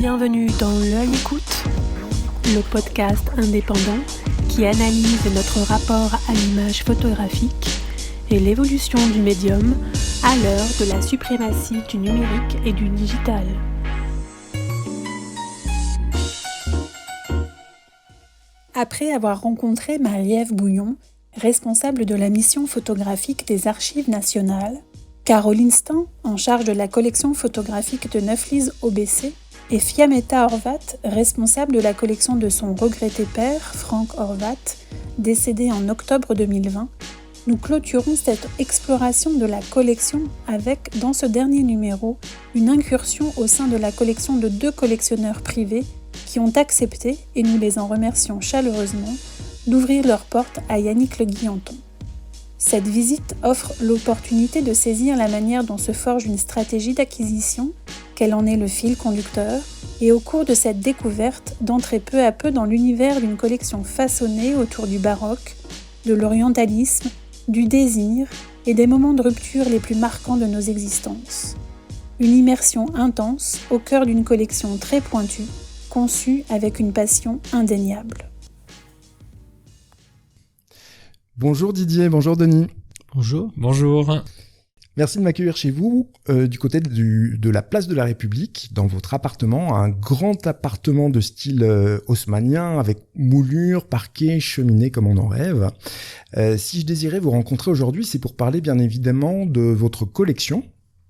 Bienvenue dans L'Œil Écoute, le podcast indépendant qui analyse notre rapport à l'image photographique et l'évolution du médium à l'heure de la suprématie du numérique et du digital. Après avoir rencontré Marie-Ève Bouillon, responsable de la mission photographique des Archives nationales, Caroline Stan, en charge de la collection photographique de Neuflize OBC, et Fiametta Horvat, responsable de la collection de son regretté père, Frank Horvat, décédé en octobre 2020, nous clôturons cette exploration de la collection avec, dans ce dernier numéro, une incursion au sein de la collection de 2 collectionneurs privés qui ont accepté, et nous les en remercions chaleureusement, d'ouvrir leurs portes à Yannick Le Guillanton. Cette visite offre l'opportunité de saisir la manière dont se forge une stratégie d'acquisition, quel en est le fil conducteur, et au cours de cette découverte, d'entrer peu à peu dans l'univers d'une collection façonnée autour du baroque, de l'orientalisme, du désir et des moments de rupture les plus marquants de nos existences. Une immersion intense au cœur d'une collection très pointue, conçue avec une passion indéniable. Bonjour Didier, bonjour Denis. Bonjour. Bonjour. Merci de m'accueillir chez vous, du côté de la place de la République, dans votre appartement, un grand appartement de style haussmannien, avec moulure, parquet, cheminée comme on en rêve. Si je désirais vous rencontrer aujourd'hui, c'est pour parler bien évidemment de votre collection,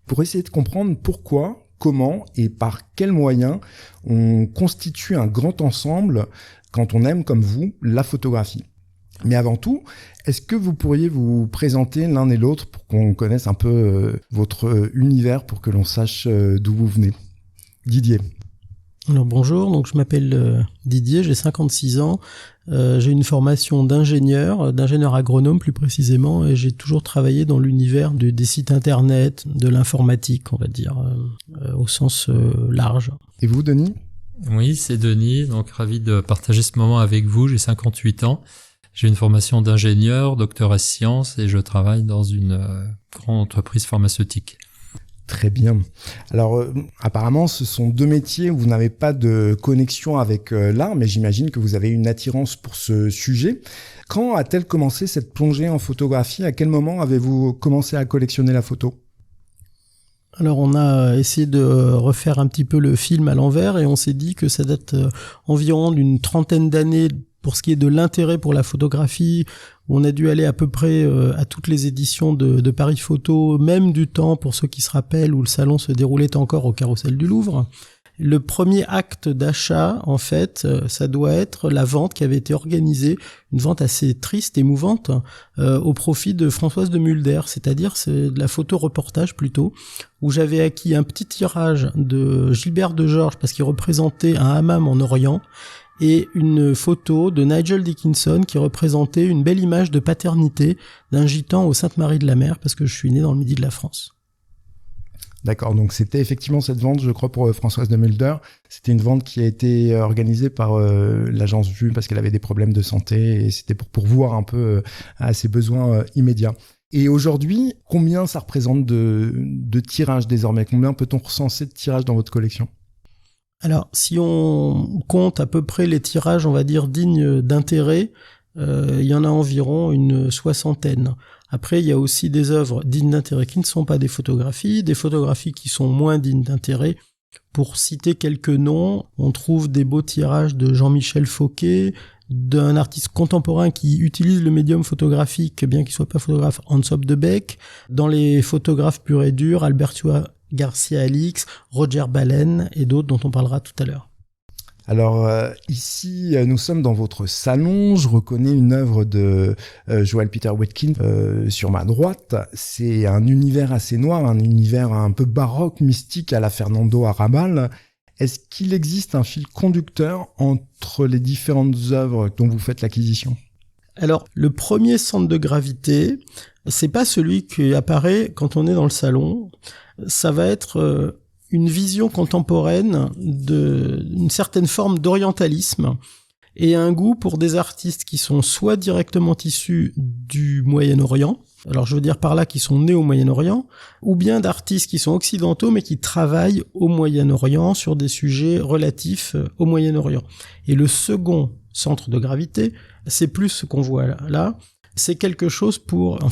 pour essayer de comprendre pourquoi, comment et par quels moyens on constitue un grand ensemble quand on aime, comme vous, la photographie. Mais avant tout, est-ce que vous pourriez vous présenter l'un et l'autre pour qu'on connaisse un peu votre univers, pour que l'on sache d'où vous venez? Didier. Alors bonjour, donc je m'appelle Didier, j'ai 56 ans, j'ai une formation d'ingénieur agronome plus précisément, et j'ai toujours travaillé dans l'univers des sites internet, de l'informatique, on va dire, au sens large. Et vous, Denis? Oui, c'est Denis, donc ravi de partager ce moment avec vous, j'ai 58 ans. J'ai une formation d'ingénieur, docteur en sciences, et je travaille dans une grande entreprise pharmaceutique. Très bien. Alors, apparemment, ce sont 2 métiers où vous n'avez pas de connexion avec l'art, mais j'imagine que vous avez une attirance pour ce sujet. Quand a-t-elle commencé cette plongée en photographie? À quel moment avez-vous commencé à collectionner la photo? Alors on a essayé de refaire un petit peu le film à l'envers, et on s'est dit que ça date environ d'une 30aine d'années pour ce qui est de l'intérêt pour la photographie. On a dû aller à peu près à toutes les éditions de Paris Photo, même du temps, pour ceux qui se rappellent, où le salon se déroulait encore au Carrousel du Louvre. Le premier acte d'achat, en fait, ça doit être la vente qui avait été organisée, une vente assez triste, émouvante, au profit de Françoise de Mulder, c'est-à-dire c'est de la photo-reportage plutôt, où j'avais acquis un petit tirage de Gilbert de Georges, parce qu'il représentait un hammam en Orient, et une photo de Nigel Dickinson qui représentait une belle image de paternité d'un gitan au Sainte-Marie-de-la-Mer, parce que je suis né dans le midi de la France. D'accord, donc c'était effectivement cette vente, je crois, pour Françoise de Mulder. C'était une vente qui a été organisée par l'agence Vue parce qu'elle avait des problèmes de santé, et c'était pour pourvoir un peu à ses besoins immédiats. Et aujourd'hui, combien ça représente de tirages désormais? Combien peut-on recenser de tirages dans votre collection? Alors, si on compte à peu près les tirages, on va dire, dignes d'intérêt, il y en a environ une 60aine. Après, il y a aussi des œuvres dignes d'intérêt qui ne sont pas des photographies qui sont moins dignes d'intérêt. Pour citer quelques noms, on trouve des beaux tirages de Jean-Michel Fauquet, d'un artiste contemporain qui utilise le médium photographique, bien qu'il soit pas photographe, Hans Hopdebeck. Dans les photographes purs et durs, Alberto Garcia Alix, Roger Balen et d'autres dont on parlera tout à l'heure. Alors ici, nous sommes dans votre salon. Je reconnais une œuvre de Joel Peter Wetkin sur ma droite. C'est un univers assez noir, un univers un peu baroque, mystique à la Fernando Arrabal. Est-ce qu'il existe un fil conducteur entre les différentes œuvres dont vous faites l'acquisition? Alors, le premier centre de gravité, c'est pas celui qui apparaît quand on est dans le salon. Ça va être une vision contemporaine d'une certaine forme d'orientalisme et un goût pour des artistes qui sont soit directement issus du Moyen-Orient, alors je veux dire par là qui sont nés au Moyen-Orient, ou bien d'artistes qui sont occidentaux mais qui travaillent au Moyen-Orient sur des sujets relatifs au Moyen-Orient. Et le second centre de gravité, c'est plus ce qu'on voit là, c'est quelque chose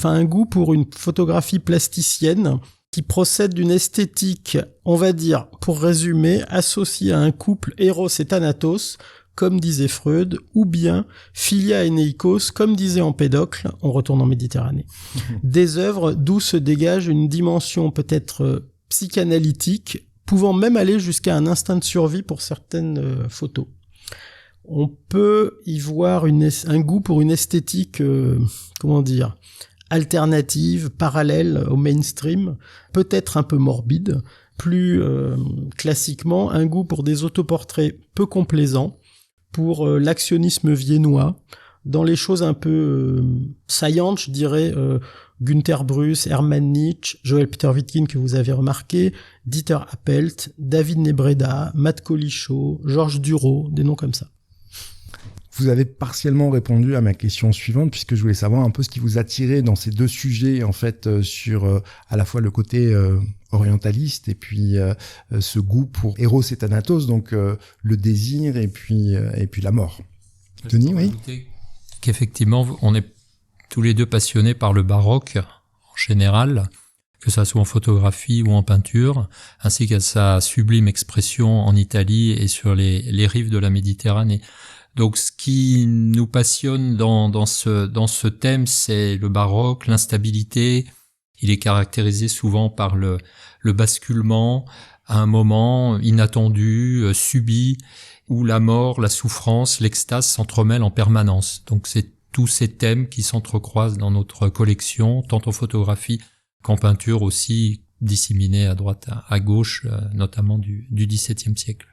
un goût pour une photographie plasticienne qui procède d'une esthétique, on va dire, pour résumer, associée à un couple Eros et Thanatos, comme disait Freud, ou bien Philia et Neikos, comme disait Empédocle, on retourne en Méditerranée. Des œuvres d'où se dégage une dimension peut-être psychanalytique, pouvant même aller jusqu'à un instinct de survie pour certaines photos. On peut y voir un goût pour une esthétique, alternative, parallèle au mainstream, peut-être un peu morbide, plus classiquement, un goût pour des autoportraits peu complaisants, pour l'actionnisme viennois, dans les choses un peu saillantes, je dirais, Günther Bruss, Hermann Nietzsche, Joel Peter Wittgen que vous avez remarqué, Dieter Appelt, David Nebreda, Matt Colichot, Georges Dureau, des noms comme ça. Vous avez partiellement répondu à ma question suivante, puisque je voulais savoir un peu ce qui vous attirait dans ces deux sujets, en fait, sur à la fois le côté orientaliste et puis ce goût pour Eros et Thanatos, donc le désir et puis la mort. Denis, oui. Qu'effectivement, on est tous les deux passionnés par le baroque en général, que ça soit en photographie ou en peinture, ainsi qu'à sa sublime expression en Italie et sur les rives de la Méditerranée. Donc, ce qui nous passionne dans ce thème, c'est le baroque, l'instabilité. Il est caractérisé souvent par le basculement à un moment inattendu, subi, où la mort, la souffrance, l'extase s'entremêlent en permanence. Donc, c'est tous ces thèmes qui s'entrecroisent dans notre collection, tant en photographie qu'en peinture aussi, disséminés à droite, à gauche, notamment du XVIIe siècle.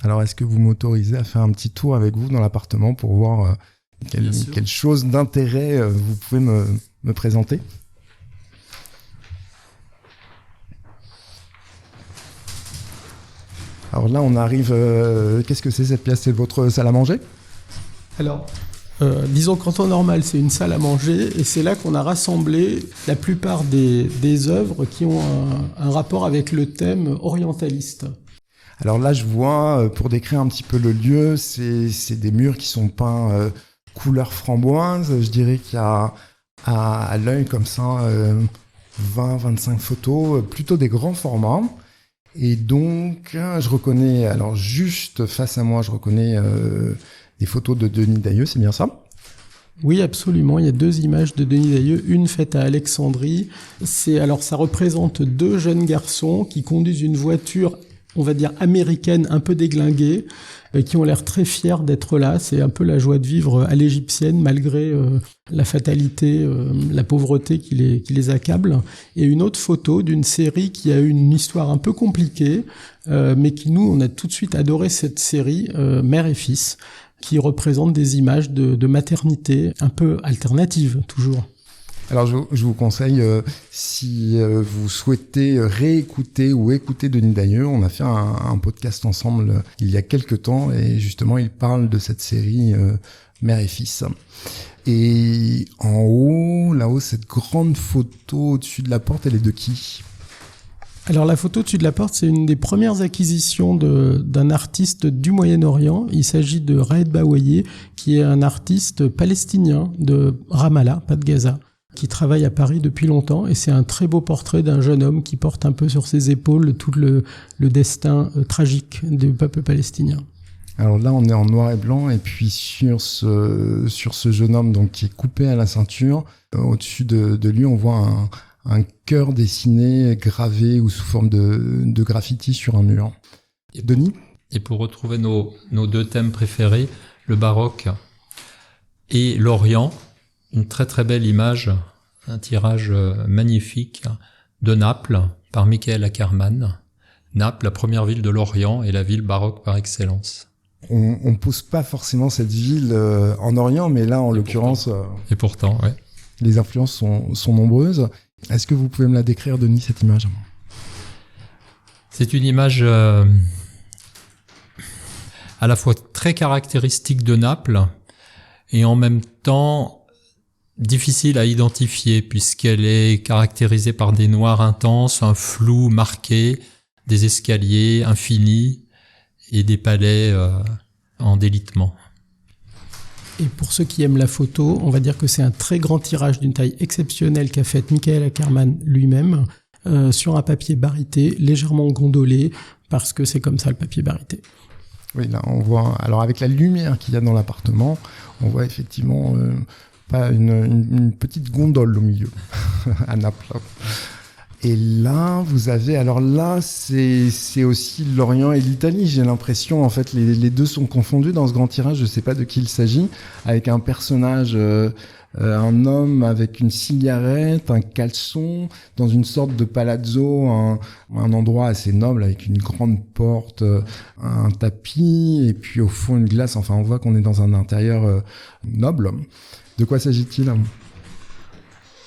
Alors, est-ce que vous m'autorisez à faire un petit tour avec vous dans l'appartement pour voir quelle chose d'intérêt vous pouvez me présenter ? Alors là, on arrive... qu'est-ce que c'est cette pièce ? C'est votre salle à manger ? Alors, disons qu'en temps normal, c'est une salle à manger et c'est là qu'on a rassemblé la plupart des œuvres qui ont un rapport avec le thème orientaliste. Alors là, je vois, pour décrire un petit peu le lieu, c'est des murs qui sont peints couleur framboise. Je dirais qu'il y a à l'œil comme ça 20-25 photos, plutôt des grands formats. Et donc, je reconnais, alors juste face à moi, je reconnais des photos de Denis Dailleux, c'est bien ça ? Oui, absolument. Il y a 2 images de Denis Dailleux, une faite à Alexandrie. Ça représente 2 jeunes garçons qui conduisent une voiture, on va dire américaine, un peu déglinguée, qui ont l'air très fiers d'être là. C'est un peu la joie de vivre à l'égyptienne, malgré la fatalité, la pauvreté qui les accable. Et une autre photo d'une série qui a une histoire un peu compliquée, mais on a tout de suite adoré cette série, Mère et Fils, qui représente des images de maternité un peu alternatives, toujours. Alors, je vous conseille, si vous souhaitez réécouter ou écouter Denis Dailleux, on a fait un podcast ensemble il y a quelques temps et justement, il parle de cette série Mère et Fils. Et en haut, là-haut, cette grande photo au-dessus de la porte, elle est de qui ? Alors la photo au-dessus de la porte, c'est une des premières acquisitions d'un artiste du Moyen-Orient. Il s'agit de Raed Bawayeh, qui est un artiste palestinien de Ramallah, pas de Gaza, qui travaille à Paris depuis longtemps, et c'est un très beau portrait d'un jeune homme qui porte un peu sur ses épaules tout le destin tragique du peuple palestinien. Alors là, on est en noir et blanc, et puis sur ce jeune homme donc qui est coupé à la ceinture, au-dessus de lui, on voit un cœur dessiné, gravé ou sous forme de graffiti sur un mur. Denis ? Et pour retrouver nos 2 thèmes préférés, le baroque et l'Orient, une très très belle image, un tirage magnifique de Naples par Michael Ackermann. Naples, la première ville de l'Orient et la ville baroque par excellence. On pose pas forcément cette ville en Orient, mais là en l'occurrence... Et pourtant, ouais. Les influences sont nombreuses. Est-ce que vous pouvez me la décrire, Denis, cette image ? à la fois très caractéristique de Naples et en même temps difficile à identifier puisqu'elle est caractérisée par des noirs intenses, un flou marqué, des escaliers infinis et des palais en délitement. Et pour ceux qui aiment la photo, on va dire que c'est un très grand tirage d'une taille exceptionnelle qu'a fait Michael Ackerman lui-même sur un papier barité, légèrement gondolé, parce que c'est comme ça le papier barité. Oui, là on voit, alors avec la lumière qu'il y a dans l'appartement, on voit effectivement pas une petite gondole au milieu à Naples. Et là, vous avez, alors là, c'est aussi l'Orient et l'Italie. J'ai l'impression, en fait, les deux sont confondus dans ce grand tirage. Je sais pas de qui il s'agit, avec un personnage, un homme avec une cigarette, un caleçon, dans une sorte de palazzo, un endroit assez noble avec une grande porte, un tapis, et puis au fond une glace. Enfin, on voit qu'on est dans un intérieur noble. De quoi s'agit-il ?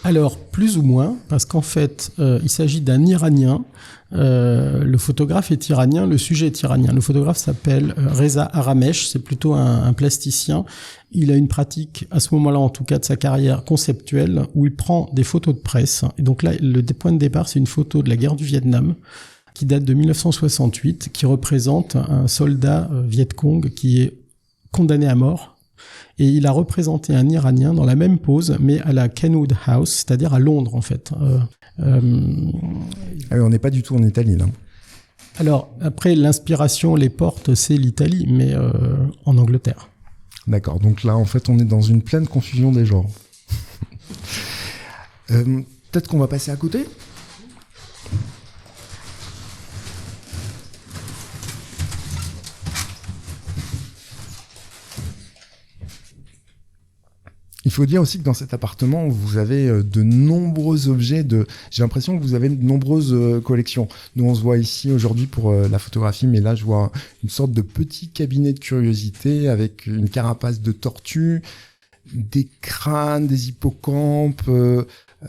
Alors, plus ou moins, parce qu'en fait, il s'agit d'un Iranien. Le photographe est iranien, le sujet est iranien. Le photographe s'appelle Reza Aramesh, c'est plutôt un plasticien. Il a une pratique, à ce moment-là en tout cas, de sa carrière conceptuelle, où il prend des photos de presse. Et donc là, le point de départ, c'est une photo de la guerre du Vietnam, qui date de 1968, qui représente un soldat Viet Cong qui est condamné à mort. Et il a représenté un Iranien dans la même pose, mais à la Kenwood House, c'est-à-dire à Londres, en fait. Ah oui, on n'est pas du tout en Italie, là. Alors, après, l'inspiration, les portes, c'est l'Italie, mais en Angleterre. D'accord, donc là, en fait, on est dans une pleine confusion des genres. Peut-être qu'on va passer à côté ? Il faut dire aussi que dans cet appartement, vous avez de nombreux objets j'ai l'impression que vous avez de nombreuses collections. Nous, on se voit ici aujourd'hui pour la photographie, mais là, je vois une sorte de petit cabinet de curiosité avec une carapace de tortue, des crânes, des hippocampes,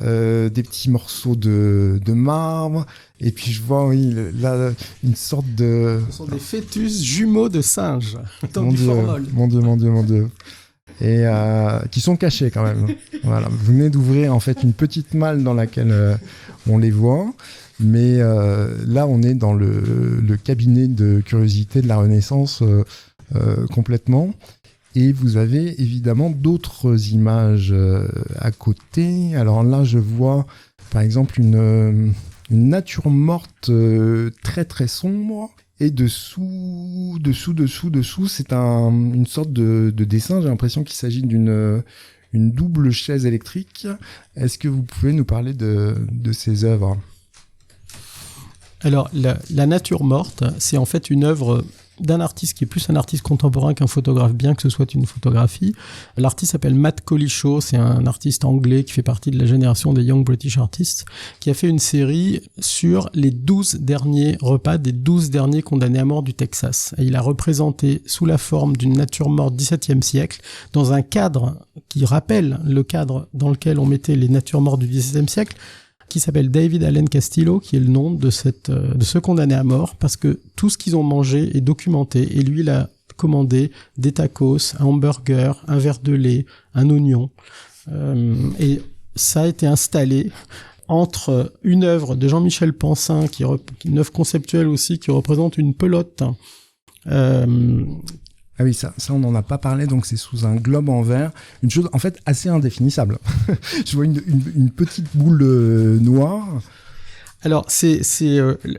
des petits morceaux de marbre. Et puis, je vois, oui, là, une sorte de... Ce sont des fœtus jumeaux de singes, dans du Dieu, formol. Mon Dieu. Et qui sont cachés quand même. Voilà, vous venez d'ouvrir en fait une petite malle dans laquelle on les voit, mais là on est dans le cabinet de curiosité de la Renaissance complètement. Et vous avez évidemment d'autres images à côté. Alors là, je vois par exemple une nature morte très très sombre. Et dessous, c'est une sorte de dessin. J'ai l'impression qu'il s'agit d'une double chaise électrique. Est-ce que vous pouvez nous parler de ces œuvres ? Alors, la nature morte, c'est en fait une œuvre d'un artiste qui est plus un artiste contemporain qu'un photographe, bien que ce soit une photographie. L'artiste s'appelle Matt Collishaw, c'est un artiste anglais qui fait partie de la génération des Young British Artists, qui a fait une série sur les 12 derniers repas des 12 derniers condamnés à mort du Texas. Et il a représenté sous la forme d'une nature morte XVIIe siècle, dans un cadre qui rappelle le cadre dans lequel on mettait les natures mortes du XVIIe siècle, qui s'appelle David Allen Castillo, qui est le nom de ce condamné à mort, parce que tout ce qu'ils ont mangé est documenté, et lui, il a commandé des tacos, un hamburger, un verre de lait, un oignon, et ça a été installé entre une œuvre de Jean-Michel Pansin, une œuvre conceptuelle aussi, qui représente une pelote. Ah oui, ça on n'en a pas parlé, donc c'est sous un globe en verre, une chose en fait assez indéfinissable. Je vois une petite boule noire. Alors,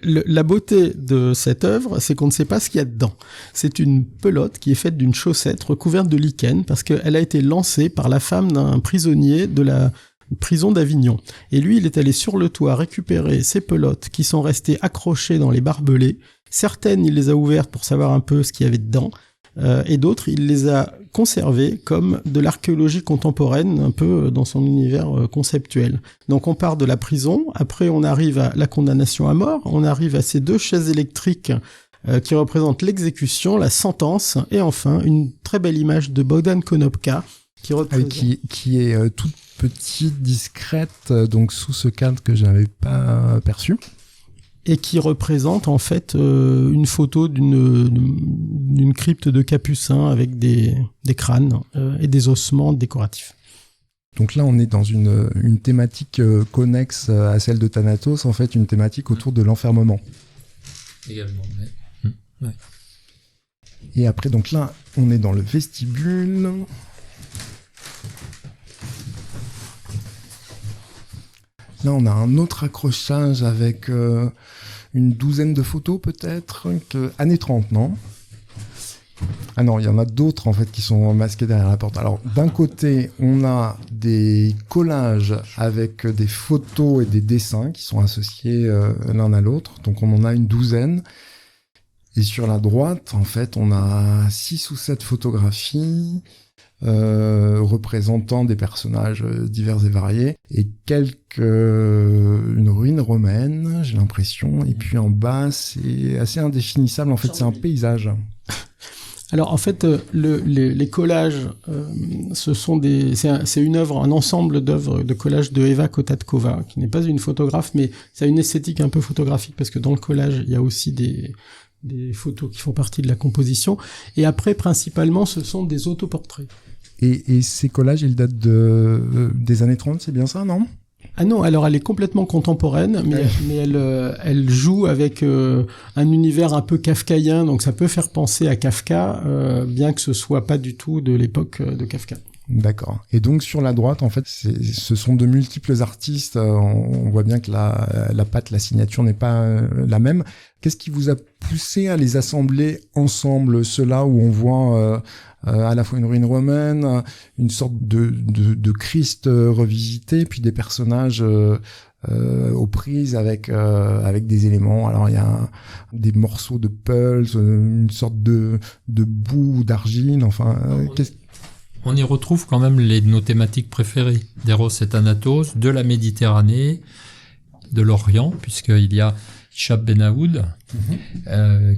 la beauté de cette œuvre, c'est qu'on ne sait pas ce qu'il y a dedans. C'est une pelote qui est faite d'une chaussette recouverte de lichen, parce qu'elle a été lancée par la femme d'un prisonnier de la prison d'Avignon. Et lui, il est allé sur le toit récupérer ces pelotes qui sont restées accrochées dans les barbelés. Certaines, il les a ouvertes pour savoir un peu ce qu'il y avait dedans. Et d'autres, il les a conservées comme de l'archéologie contemporaine, un peu dans son univers conceptuel. Donc on part de la prison, après on arrive à la condamnation à mort, on arrive à ces deux chaises électriques qui représentent l'exécution, la sentence, et enfin une très belle image de Bogdan Konopka qui représente... qui est toute petite, discrète, donc sous ce cadre que j'avais pas perçu. et qui représente en fait une photo d'une crypte de Capucins avec des crânes et des ossements décoratifs. Donc là, on est dans une thématique connexe à celle de Thanatos, en fait, une thématique autour de l'enfermement. Également, oui. Ouais. Et après, donc là, on est dans le vestibule. Là, on a un autre accrochage avec une douzaine de photos, peut-être, années 30, non ? Ah non, il y en a d'autres, en fait, qui sont masqués derrière la porte. Alors, d'un côté, on a des collages avec des photos et des dessins qui sont associés l'un à l'autre. Donc, on en a une douzaine. Et sur la droite, en fait, on a 6 ou 7 photographies représentant des personnages divers et variés, et une ruine romaine, j'ai l'impression, et puis en bas, c'est assez indéfinissable, en fait, c'est un paysage. Alors en fait, les collages, c'est une œuvre, un ensemble d'œuvres de collages de Eva Kotatkova, qui n'est pas une photographe, mais ça a une esthétique un peu photographique, parce que dans le collage, il y a aussi des photos qui font partie de la composition, et après, principalement, ce sont des autoportraits. Et ces collages, ils datent des années 30, c'est bien ça, non ? Ah non, alors elle est complètement contemporaine, mais elle joue avec un univers un peu kafkaïen, donc ça peut faire penser à Kafka, bien que ce soit pas du tout de l'époque de Kafka. D'accord. Et donc sur la droite, en fait, ce sont de multiples artistes. On voit bien que la patte, la signature n'est pas la même. Qu'est-ce qui vous a poussé à les assembler ensemble, ceux-là où on voit à la fois une ruine romaine, une sorte de Christ revisité, puis des personnages aux prises avec des éléments. Alors il y a des morceaux de pulse, une sorte de boue d'argile. Enfin, on y retrouve quand même nos thématiques préférées d'Eros et Thanatos, de la Méditerranée, de l'Orient, puisqu'il y a Hicham Benaoud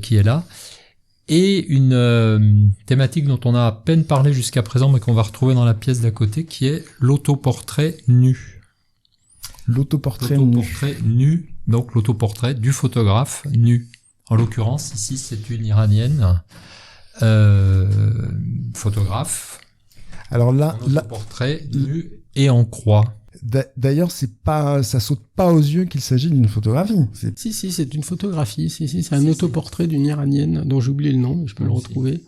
qui est là, et une thématique dont on a à peine parlé jusqu'à présent, mais qu'on va retrouver dans la pièce d'à côté, qui est l'autoportrait nu. L'autoportrait nu, donc l'autoportrait du photographe nu. En l'occurrence, ici, c'est une Iranienne photographe. Alors là, portrait nu et en croix. D'ailleurs, ça saute pas aux yeux qu'il s'agit d'une photographie. Si, c'est une photographie. C'est un autoportrait d'une Iranienne dont j'ai oublié le nom, mais je peux le retrouver,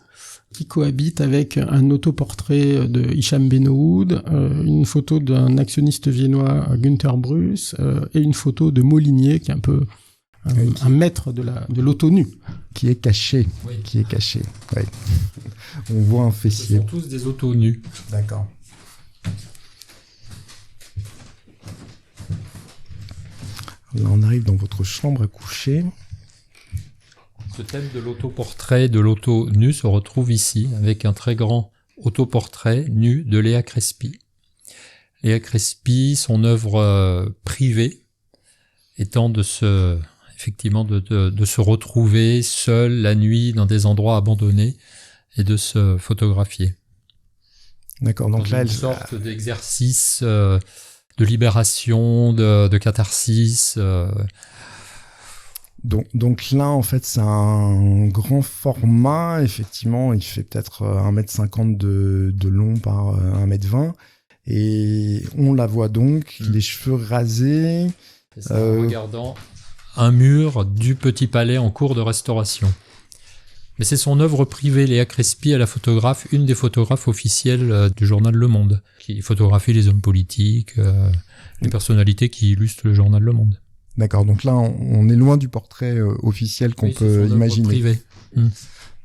qui cohabite avec un autoportrait de Hicham Benaoud, une photo d'un actionniste viennois, Günther Bruce, et une photo de Molinier, qui est un peu un maître de l'auto nu. Qui est caché. Oui. Qui est caché. Ouais. On voit un fessier. Ce sont tous des autos nus. D'accord. Là, on arrive dans votre chambre à coucher. Ce thème de l'autoportrait, de l'auto nu se retrouve ici, avec un très grand autoportrait nu de Léa Crespi. Léa Crespi, son œuvre privée, étant de se retrouver seul la nuit dans des endroits abandonnés et de se photographier. D'accord, donc là, une sorte d'exercice de libération, de catharsis. Donc là, en fait, c'est un grand format. Effectivement, il fait peut-être 1m50 de long par 1m20. Et on la voit donc, les cheveux rasés. En regardant un mur du Petit Palais en cours de restauration. Mais c'est son œuvre privée, Léa Crespi, à la photographe, une des photographes officielles du journal Le Monde, qui photographie les hommes politiques, les personnalités qui illustrent le journal Le Monde. D'accord, donc là, on est loin du portrait officiel qu'on peut imaginer. Privé.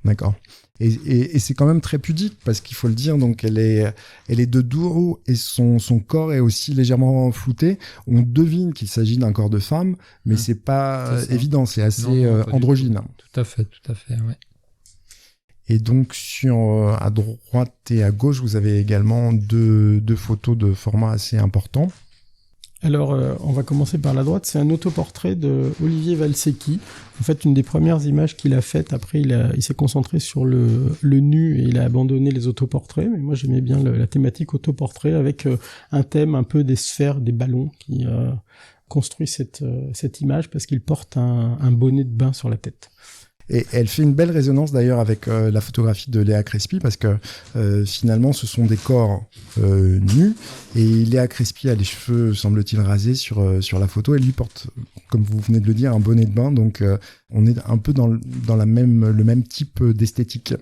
D'accord. Et c'est quand même très pudique, parce qu'il faut le dire, donc elle est de dos et son corps est aussi légèrement flouté. On devine qu'il s'agit d'un corps de femme, mais c'est pas évident, c'est assez androgyne. Tout à fait, ouais. Et donc à droite et à gauche, vous avez également deux photos de format assez important. Alors, on va commencer par la droite. C'est un autoportrait de Olivier Valsecchi. En fait, une des premières images qu'il a faites. Après, il s'est concentré sur le nu et il a abandonné les autoportraits. Mais moi, j'aimais bien la thématique autoportrait avec un thème un peu des sphères, des ballons qui construit cette image parce qu'il porte un bonnet de bain sur la tête. Et elle fait une belle résonance d'ailleurs avec la photographie de Léa Crespi parce que finalement ce sont des corps nus et Léa Crespi a les cheveux semble-t-il rasés sur la photo. Elle lui porte, comme vous venez de le dire, un bonnet de bain, donc on est un peu dans le même type d'esthétique.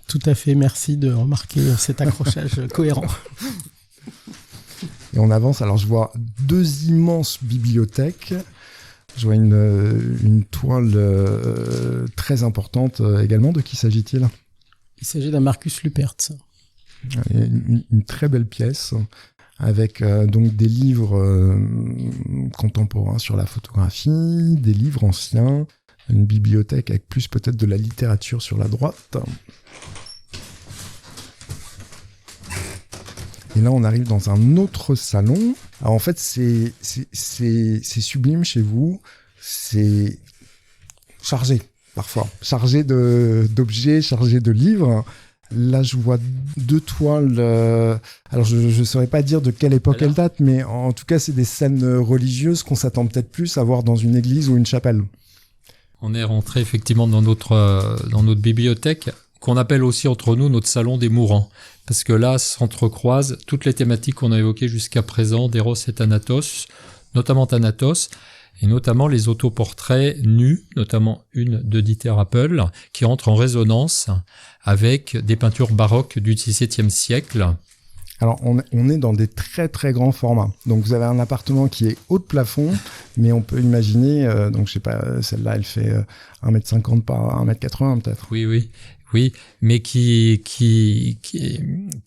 Tout à fait, merci de remarquer cet accrochage cohérent. Et on avance, alors je vois 2 immenses bibliothèques. Je vois une toile très importante également. De qui s'agit-il ? Il s'agit d'un Marcus Lupertz. Une très belle pièce avec donc des livres contemporains sur la photographie, des livres anciens, une bibliothèque avec plus peut-être de la littérature sur la droite. Et là, on arrive dans un autre salon. Alors, en fait, c'est sublime chez vous. C'est chargé, parfois. Chargé d'objets, chargé de livres. Là, je vois 2 toiles. Alors, je ne saurais pas dire de quelle époque elles datent, mais en tout cas, c'est des scènes religieuses qu'on s'attend peut-être plus à voir dans une église ou une chapelle. On est rentré effectivement dans notre bibliothèque, qu'on appelle aussi entre nous notre salon des mourants. Parce que là s'entrecroisent toutes les thématiques qu'on a évoquées jusqu'à présent, d'Eros et Thanatos, notamment Thanatos, et notamment les autoportraits nus, notamment une de Dieter Appel, qui entre en résonance avec des peintures baroques du XVIIe siècle. Alors, on est dans des très très grands formats. Donc, vous avez un appartement qui est haut de plafond, mais on peut imaginer, donc je sais pas, celle-là, elle fait 1m50 par 1m80 peut-être. Oui, mais qui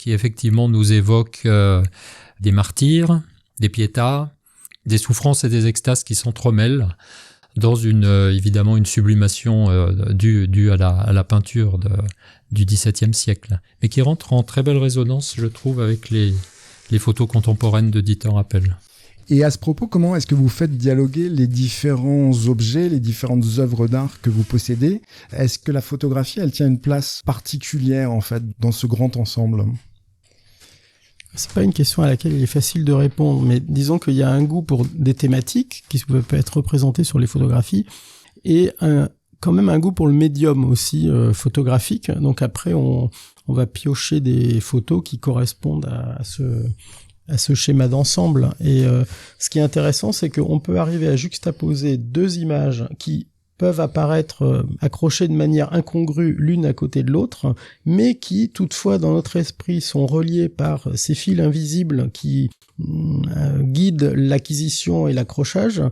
effectivement nous évoque des martyrs, des piétas, des souffrances et des extases qui s'entremêlent dans évidemment une sublimation due à la peinture du XVIIe siècle, mais qui rentre en très belle résonance, je trouve, avec les photos contemporaines de Dieter Appel. Et à ce propos, comment est-ce que vous faites dialoguer les différents objets, les différentes œuvres d'art que vous possédez ? Est-ce que la photographie, elle tient une place particulière, en fait, dans ce grand ensemble ? C'est pas une question à laquelle il est facile de répondre, mais disons qu'il y a un goût pour des thématiques qui peuvent être représentées sur les photographies et quand même un goût pour le médium aussi photographique. Donc après, on va piocher des photos qui correspondent à ce schéma d'ensemble. Et ce qui est intéressant, c'est qu'on peut arriver à juxtaposer 2 images qui peuvent apparaître accrochées de manière incongrue l'une à côté de l'autre, mais qui, toutefois, dans notre esprit, sont reliées par ces fils invisibles qui guident l'acquisition et l'accrochage.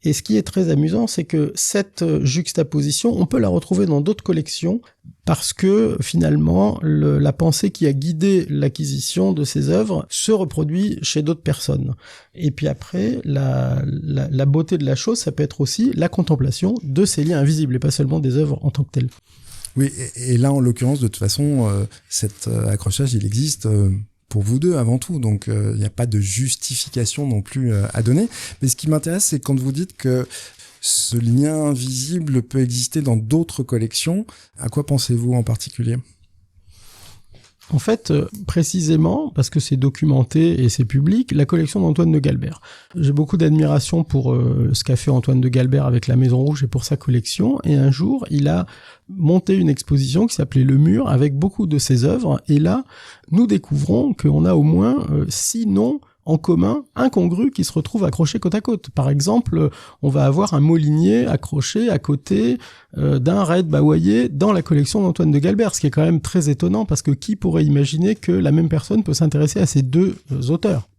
Et ce qui est très amusant, c'est que cette juxtaposition, on peut la retrouver dans d'autres collections, parce que finalement, la pensée qui a guidé l'acquisition de ces œuvres se reproduit chez d'autres personnes. Et puis après, la beauté de la chose, ça peut être aussi la contemplation de ces liens invisibles, et pas seulement des œuvres en tant que telles. Oui, et là, en l'occurrence, de toute façon, cet accrochage, il existe pour vous deux avant tout, donc il n'y a pas de justification non plus à donner. Mais ce qui m'intéresse, c'est quand vous dites que ce lien invisible peut exister dans d'autres collections. À quoi pensez-vous en particulier ? En fait, précisément, parce que c'est documenté et c'est public, la collection d'Antoine de Galbert. J'ai beaucoup d'admiration pour ce qu'a fait Antoine de Galbert avec la Maison Rouge et pour sa collection. Et un jour, il a monté une exposition qui s'appelait Le Mur avec beaucoup de ses œuvres. Et là, nous découvrons qu'on a au moins 6 noms en commun, incongrus, qui se retrouvent accrochés côte à côte. Par exemple, on va avoir un Molinier accroché à côté d'un Red Bawaye dans la collection d'Antoine de Galbert, ce qui est quand même très étonnant, parce que qui pourrait imaginer que la même personne peut s'intéresser à ces 2 auteurs ?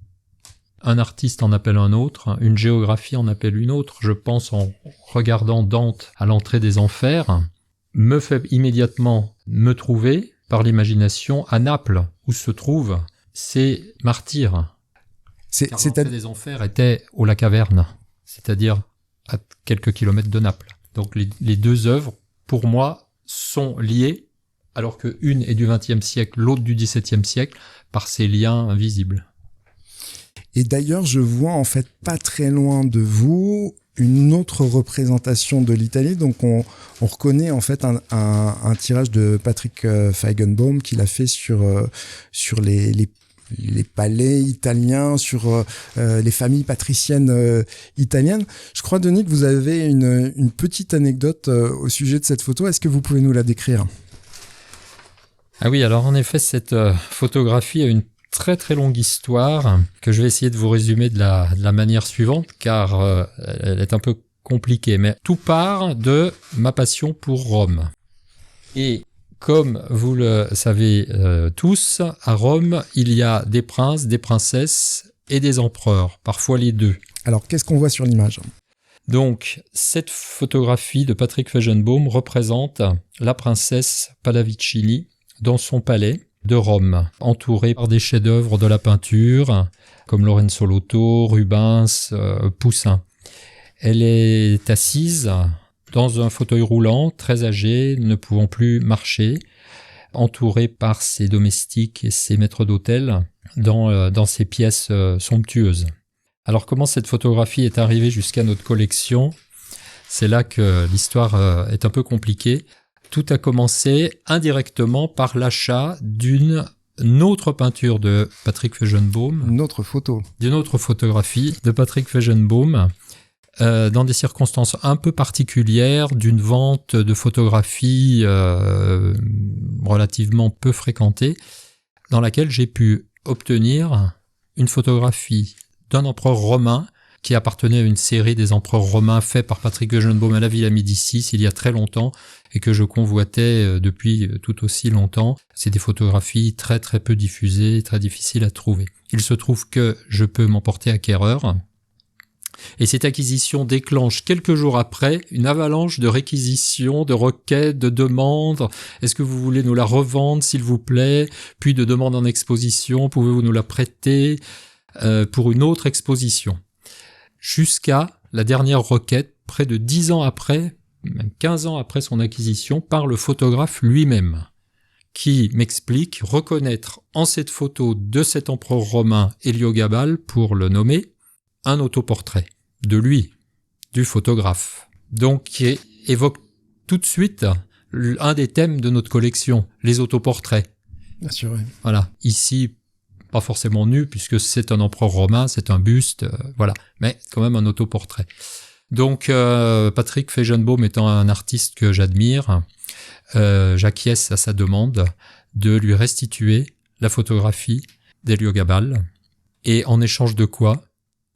Un artiste en appelle un autre, une géographie en appelle une autre. Je pense, en regardant Dante à l'entrée des enfers, me fait immédiatement me trouver, par l'imagination, à Naples, où se trouvent ces martyrs. Car l'entrée des enfers était au lac Averne, c'est-à-dire à quelques kilomètres de Naples. Donc les 2 œuvres, pour moi, sont liées, alors que une est du XXe siècle, l'autre du XVIIe siècle, par ces liens invisibles. Et d'ailleurs, je vois en fait pas très loin de vous une autre représentation de l'Italie. Donc on reconnaît en fait un tirage de Patrick Feigenbaum qu'il a fait sur les les palais italiens, sur les familles patriciennes italiennes. Je crois, Denis, que vous avez une petite anecdote au sujet de cette photo. Est-ce que vous pouvez nous la décrire ? Ah oui, alors en effet, cette photographie a une très très longue histoire que je vais essayer de vous résumer de la manière suivante, car elle est un peu compliquée. Mais tout part de ma passion pour Rome. Et comme vous le savez tous, à Rome, il y a des princes, des princesses et des empereurs, parfois les deux. Alors, qu'est-ce qu'on voit sur l'image ? Donc, cette photographie de Patrick Feigenbaum représente la princesse Pallavicini dans son palais de Rome, entourée par des chefs-d'œuvre de la peinture, comme Lorenzo Lotto, Rubens, Poussin. Elle est assise dans un fauteuil roulant, très âgée, ne pouvant plus marcher, entourée par ses domestiques et ses maîtres d'hôtel dans ses pièces somptueuses. Alors comment cette photographie est arrivée jusqu'à notre collection ? C'est là que l'histoire est un peu compliquée. Tout a commencé indirectement par l'achat d'une autre peinture de Patrick Feigenbaum. Une autre photo. D'une autre photographie de Patrick Feigenbaum, dans des circonstances un peu particulières, d'une vente de photographies relativement peu fréquentée, dans laquelle j'ai pu obtenir une photographie d'un empereur romain qui appartenait à une série des empereurs romains faits par Patrick Feigenbaum à la Villa Médicis il y a très longtemps et que je convoitais depuis tout aussi longtemps. C'est des photographies très très peu diffusées, très difficiles à trouver. Il se trouve que je peux m'emporter acquéreur. Et cette acquisition déclenche quelques jours après une avalanche de réquisitions, de requêtes, de demandes. Est-ce que vous voulez nous la revendre, s'il vous plaît ? Puis de demandes en exposition, pouvez-vous nous la prêter pour une autre exposition ? Jusqu'à la dernière requête, près de 10 ans après, même 15 ans après son acquisition, par le photographe lui-même, qui m'explique reconnaître en cette photo de cet empereur romain Héliogabale, pour le nommer, un autoportrait de lui, du photographe. Donc, qui évoque tout de suite un des thèmes de notre collection, les autoportraits. Bien sûr, oui. Voilà, ici, pas forcément nu, puisque c'est un empereur romain, c'est un buste, voilà, mais quand même un autoportrait. Donc, Patrick Feigenbaum étant un artiste que j'admire, j'acquiesce à sa demande de lui restituer la photographie d'Héliogabale, et en échange de quoi,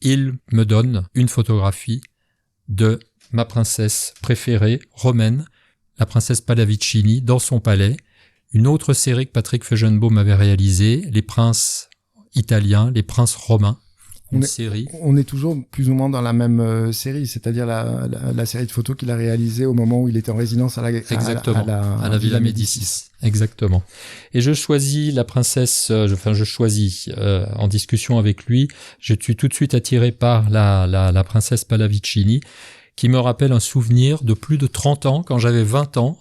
il me donne une photographie de ma princesse préférée, romaine, la princesse Pallavicini, dans son palais. Une autre série que Patrick Feigenbaum avait réalisée, les princes italiens, les princes romains, série. On est toujours plus ou moins dans la même série, c'est-à-dire la série de photos qu'il a réalisée au moment où il était en résidence à la Villa Médicis. Exactement. Et je choisis la princesse, en discussion avec lui, je suis tout de suite attiré par la princesse Pallavicini, qui me rappelle un souvenir de plus de 30 ans, quand j'avais 20 ans,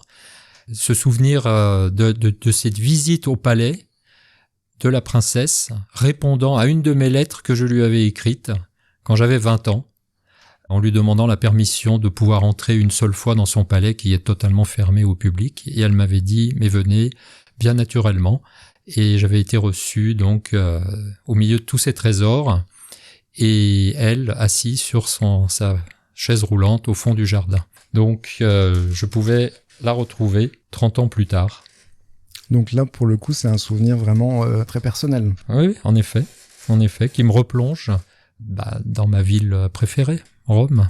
ce souvenir de cette visite au palais de la princesse, répondant à une de mes lettres que je lui avais écrites quand j'avais 20 ans, en lui demandant la permission de pouvoir entrer une seule fois dans son palais qui est totalement fermé au public. Et elle m'avait dit « mais venez » bien naturellement. Et j'avais été reçu donc au milieu de tous ces trésors, et elle assise sur sa chaise roulante au fond du jardin. Donc je pouvais la retrouver 30 ans plus tard. Donc là, pour le coup, c'est un souvenir vraiment très personnel. Oui, en effet, qui me replonge dans ma ville préférée, Rome.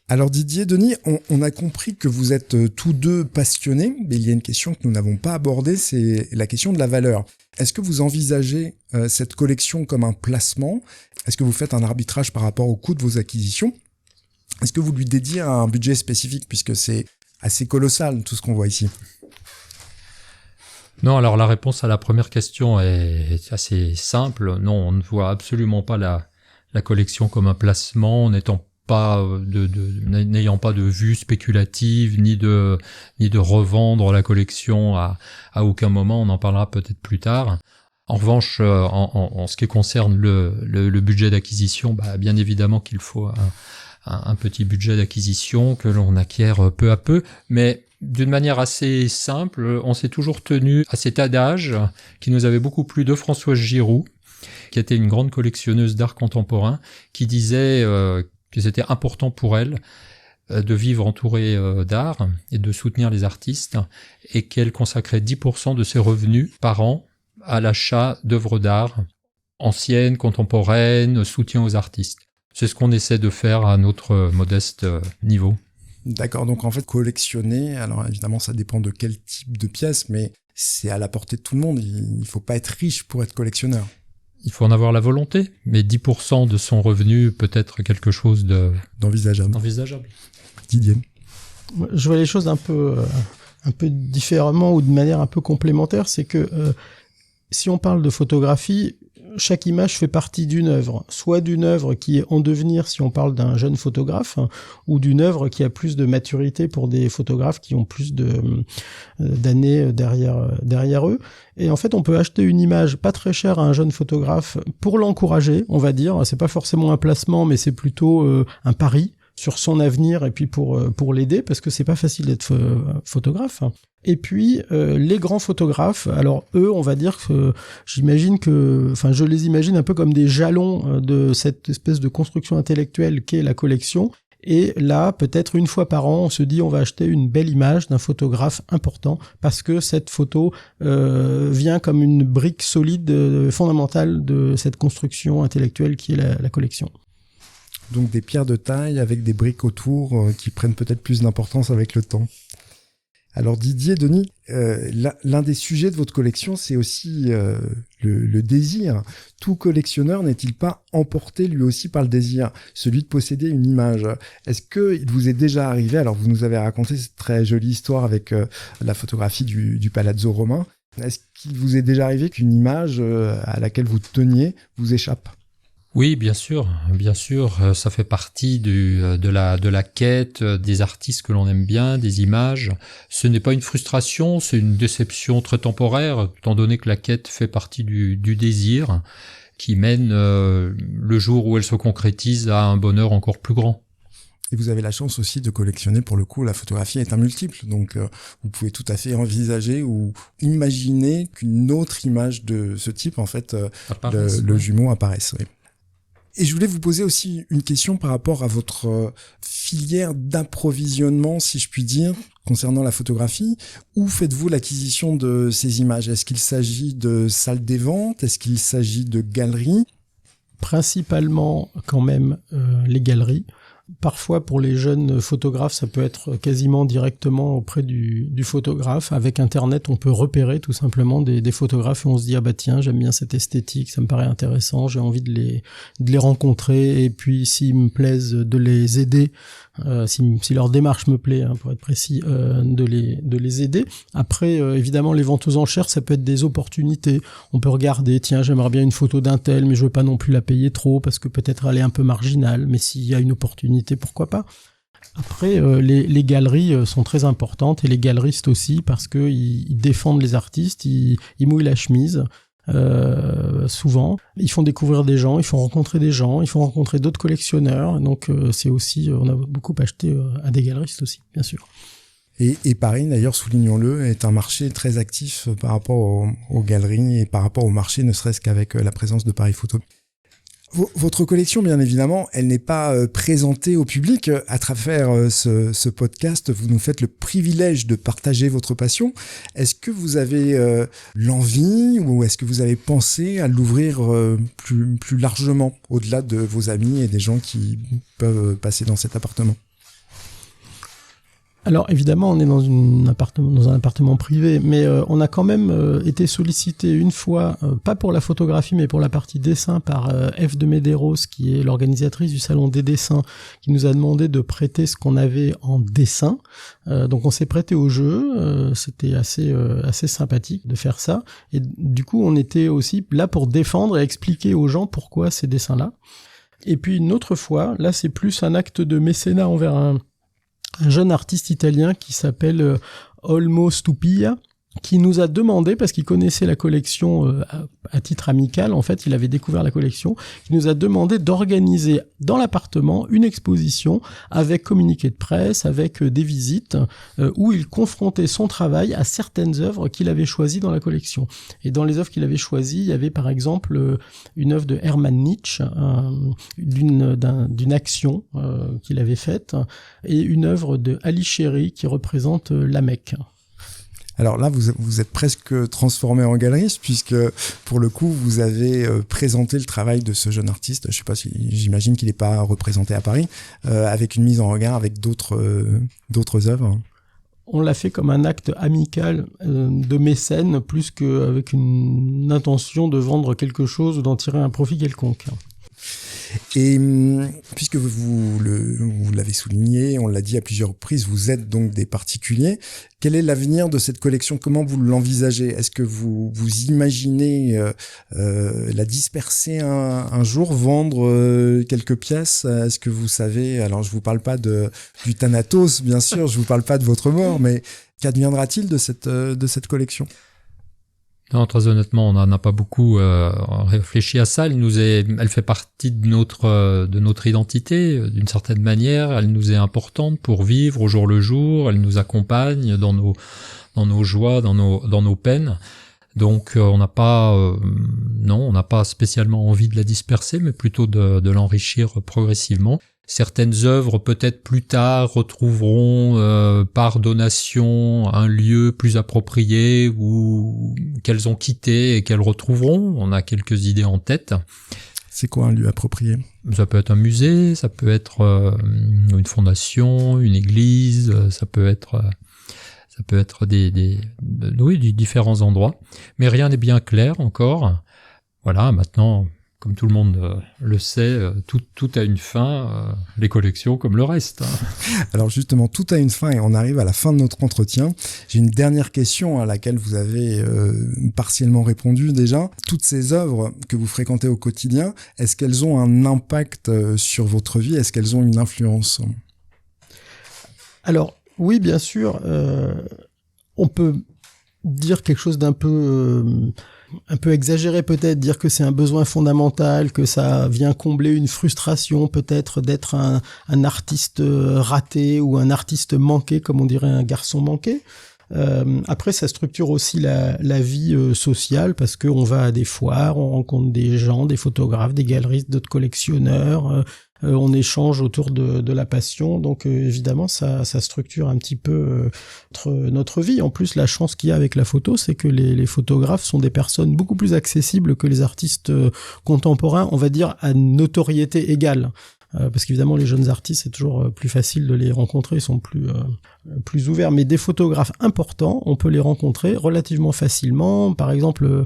Alors Didier, Denis, on a compris que vous êtes tous deux passionnés, mais il y a une question que nous n'avons pas abordée, c'est la question de la valeur. Est-ce que vous envisagez cette collection comme un placement ? Est-ce que vous faites un arbitrage par rapport au coût de vos acquisitions ? Est-ce que vous lui dédiez un budget spécifique, puisque c'est assez colossal tout ce qu'on voit ici ? Non, alors la réponse à la première question est assez simple. Non, on ne voit absolument pas la collection comme un placement, n'ayant pas de vue spéculative, ni de revendre la collection à aucun moment. On en parlera peut-être plus tard. En revanche, en ce qui concerne le budget d'acquisition, bien évidemment qu'il faut un petit budget d'acquisition que l'on acquiert peu à peu, mais d'une manière assez simple, on s'est toujours tenu à cet adage qui nous avait beaucoup plu de Françoise Giroud, qui était une grande collectionneuse d'art contemporain, qui disait que c'était important pour elle de vivre entourée d'art et de soutenir les artistes, et qu'elle consacrait 10% de ses revenus par an à l'achat d'œuvres d'art anciennes, contemporaines, soutien aux artistes. C'est ce qu'on essaie de faire à notre modeste niveau. D'accord, donc en fait collectionner, alors évidemment ça dépend de quel type de pièce, mais c'est à la portée de tout le monde, il faut pas être riche pour être collectionneur. Il faut en avoir la volonté, mais 10% de son revenu peut être quelque chose d'envisageable. Didier. Je vois les choses un peu différemment ou de manière un peu complémentaire, c'est que si on parle de photographie, chaque image fait partie d'une œuvre, soit d'une œuvre qui est en devenir si on parle d'un jeune photographe, ou d'une œuvre qui a plus de maturité pour des photographes qui ont plus d'années derrière eux. Et en fait, on peut acheter une image pas très chère à un jeune photographe pour l'encourager, on va dire. C'est pas forcément un placement, mais c'est plutôt un pari sur son avenir et puis pour l'aider, parce que c'est pas facile d'être photographe. Et puis les grands photographes, alors eux, on va dire que je les imagine un peu comme des jalons de cette espèce de construction intellectuelle qu'est la collection. Et là, peut-être une fois par an, on se dit on va acheter une belle image d'un photographe important parce que cette photo vient comme une brique solide, fondamentale de cette construction intellectuelle qui est la collection. Donc des pierres de taille avec des briques autour qui prennent peut-être plus d'importance avec le temps. Alors Didier, Denis, l'un des sujets de votre collection, c'est aussi le désir. Tout collectionneur n'est-il pas emporté lui aussi par le désir, celui de posséder une image? Est-ce que il vous est déjà arrivé, alors vous nous avez raconté cette très jolie histoire avec la photographie du Palazzo romain, est-ce qu'il vous est déjà arrivé qu'une image à laquelle vous teniez vous échappe? Oui, bien sûr, ça fait partie de la quête des artistes que l'on aime bien, des images. Ce n'est pas une frustration, c'est une déception très temporaire, étant donné que la quête fait partie du désir, qui mène le jour où elle se concrétise à un bonheur encore plus grand. Et vous avez la chance aussi de collectionner, pour le coup, la photographie est un multiple, donc vous pouvez tout à fait envisager ou imaginer qu'une autre image de ce type, en fait, le jumeau apparaisse. Oui. Et je voulais vous poser aussi une question par rapport à votre filière d'approvisionnement, si je puis dire, concernant la photographie. Où faites-vous l'acquisition de ces images? Est-ce qu'il s'agit de salles des ventes? Est-ce qu'il s'agit de galeries? Principalement, quand même, les galeries. Parfois, pour les jeunes photographes, ça peut être quasiment directement auprès du photographe. Avec Internet, on peut repérer tout simplement des photographes et on se dit « Ah bah tiens, j'aime bien cette esthétique, ça me paraît intéressant, j'ai envie de les rencontrer. » Et puis, s'ils me plaisent, de les aider. Si leur démarche me plaît, pour être précis, de les aider. Après, évidemment, les ventes aux enchères, ça peut être des opportunités. On peut regarder, tiens, j'aimerais bien une photo d'un tel, mais je veux pas non plus la payer trop parce que peut-être elle est un peu marginale. Mais s'il y a une opportunité, pourquoi pas? Après, les galeries sont très importantes et les galeristes aussi parce que ils défendent les artistes, ils mouillent la chemise. Souvent, ils font découvrir des gens, ils font rencontrer des gens, ils font rencontrer d'autres collectionneurs. Donc c'est aussi, on a beaucoup acheté à des galeristes aussi, bien sûr. Et Paris, d'ailleurs, soulignons-le, est un marché très actif par rapport aux galeries et par rapport au marché, ne serait-ce qu'avec la présence de Paris Photo. Votre collection, bien évidemment, elle n'est pas présentée au public. À travers ce podcast, vous nous faites le privilège de partager votre passion. Est-ce que vous avez l'envie ou est-ce que vous avez pensé à l'ouvrir plus largement, au-delà de vos amis et des gens qui peuvent passer dans cet appartement ? Alors évidemment, on est dans un appartement privé, mais on a quand même été sollicité une fois, pas pour la photographie, mais pour la partie dessin par F de Medeiros, qui est l'organisatrice du salon des dessins, qui nous a demandé de prêter ce qu'on avait en dessin. Donc on s'est prêté au jeu, c'était assez sympathique de faire ça. Et du coup, on était aussi là pour défendre et expliquer aux gens pourquoi ces dessins-là. Et puis une autre fois, là c'est plus un acte de mécénat envers un jeune artiste italien qui s'appelle Olmo Stupia, qui nous a demandé, parce qu'il connaissait la collection à titre amical, en fait, il avait découvert la collection, qui nous a demandé d'organiser dans l'appartement une exposition avec communiqué de presse, avec des visites, où il confrontait son travail à certaines œuvres qu'il avait choisies dans la collection. Et dans les œuvres qu'il avait choisies, il y avait par exemple une œuvre de Hermann Nietzsche, d'une action qu'il avait faite, et une œuvre de Ali Chéri qui représente la Mecque. Alors là, vous êtes presque transformé en galeriste, puisque pour le coup, vous avez présenté le travail de ce jeune artiste. Je sais pas si, j'imagine qu'il n'est pas représenté à Paris, avec une mise en regard avec d'autres œuvres. On l'a fait comme un acte amical de mécène, plus qu'avec une intention de vendre quelque chose ou d'en tirer un profit quelconque. Et puisque vous l'avez souligné, on l'a dit à plusieurs reprises, vous êtes donc des particuliers. Quel est l'avenir de cette collection ? Comment vous l'envisagez ? Est-ce que vous imaginez la disperser un jour, vendre quelques pièces ? Est-ce que vous savez, alors je vous parle pas du Thanatos, bien sûr, je vous parle pas de votre mort, mais qu'adviendra-t-il de cette collection ? Non, très honnêtement, on n'en a pas beaucoup réfléchi à ça. Elle fait partie de notre identité, d'une certaine manière. Elle nous est importante pour vivre au jour le jour. Elle nous accompagne dans nos joies, dans nos peines. Donc, on n'a pas spécialement envie de la disperser, mais plutôt de l'enrichir progressivement. Certaines œuvres, peut-être plus tard, retrouveront par donation un lieu plus approprié ou qu'elles ont quitté et qu'elles retrouveront. On a quelques idées en tête. C'est quoi un lieu approprié ? Ça peut être un musée, ça peut être une fondation, une église, ça peut être différents endroits. Mais rien n'est bien clair encore. Voilà, maintenant, comme tout le monde le sait, tout a une fin, les collections comme le reste. Alors justement, tout a une fin et on arrive à la fin de notre entretien. J'ai une dernière question à laquelle vous avez partiellement répondu déjà. Toutes ces œuvres que vous fréquentez au quotidien, est-ce qu'elles ont un impact sur votre vie ? Est-ce qu'elles ont une influence ? Alors, oui, bien sûr. On peut dire quelque chose d'un peu exagéré peut-être, dire que c'est un besoin fondamental, que ça vient combler une frustration peut-être d'être un artiste raté ou un artiste manqué, comme on dirait un garçon manqué. Après, ça structure aussi la vie sociale, parce qu'on va à des foires, on rencontre des gens, des photographes, des galeristes, d'autres collectionneurs, on échange autour de la passion. Donc évidemment, ça structure un petit peu notre vie. En plus, la chance qu'il y a avec la photo, c'est que les photographes sont des personnes beaucoup plus accessibles que les artistes contemporains, on va dire à notoriété égale. Parce qu'évidemment, les jeunes artistes, c'est toujours plus facile de les rencontrer, ils sont plus ouverts. Mais des photographes importants, on peut les rencontrer relativement facilement. Par exemple,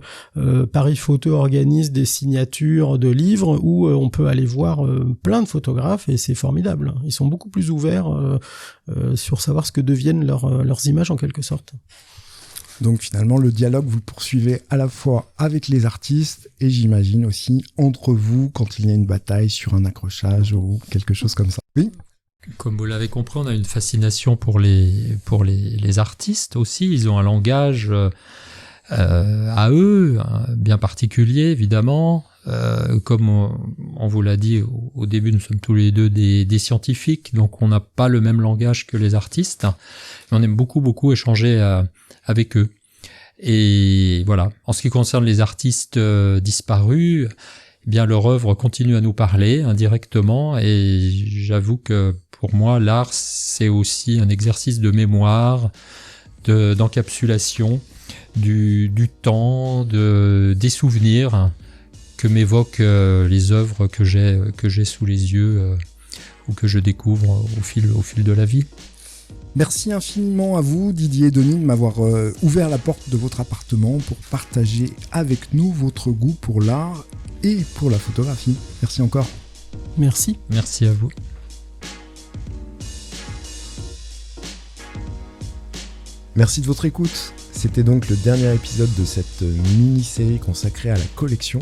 Paris Photo organise des signatures de livres où on peut aller voir plein de photographes et c'est formidable. Ils sont beaucoup plus ouverts sur savoir ce que deviennent leurs images en quelque sorte. Donc finalement, le dialogue, vous le poursuivez à la fois avec les artistes et j'imagine aussi entre vous quand il y a une bataille sur un accrochage ou quelque chose comme ça. Oui ? Comme vous l'avez compris, on a une fascination pour les artistes aussi. Ils ont un langage à eux, bien particulier évidemment. Comme on vous l'a dit au début, nous sommes tous les deux des scientifiques, donc on n'a pas le même langage que les artistes. Mais on aime beaucoup échanger avec eux. Et voilà. En ce qui concerne les artistes disparus, eh bien leur œuvre continue à nous parler indirectement. Et j'avoue que pour moi, l'art, c'est aussi un exercice de mémoire, d'encapsulation du temps, des souvenirs que m'évoquent les œuvres que j'ai sous les yeux ou que je découvre au fil de la vie. Merci infiniment à vous, Didier et Denis, de m'avoir ouvert la porte de votre appartement pour partager avec nous votre goût pour l'art et pour la photographie. Merci encore. Merci. Merci à vous. Merci de votre écoute. C'était donc le dernier épisode de cette mini-série consacrée à la collection.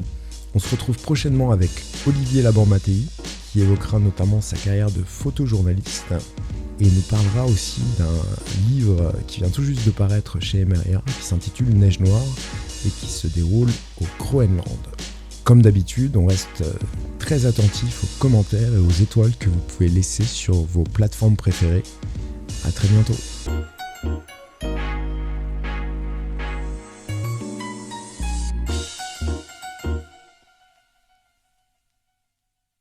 On se retrouve prochainement avec Olivier Laban-Mattei, qui évoquera notamment sa carrière de photojournaliste. et il nous parlera aussi d'un livre qui vient tout juste de paraître chez Emeria, qui s'intitule Neige Noire et qui se déroule au Groenland. Comme d'habitude, on reste très attentif aux commentaires et aux étoiles que vous pouvez laisser sur vos plateformes préférées. À très bientôt.